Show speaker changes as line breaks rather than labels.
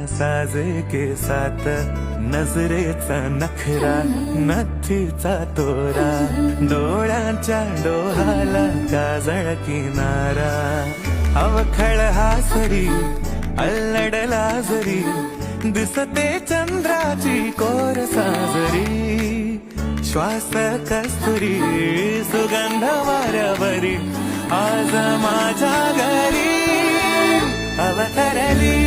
साजे केसात नजरेचा नखरा नथीचा तोरा डोळ्यांच्या डोहाला काजळ किनारा अवखळ हासरी अल्लडला जरी दिसते चंद्राची कोर साजरी श्वास कस्तुरी सुगंध वाऱ्यावरी आज माझ्या घरी अवतरली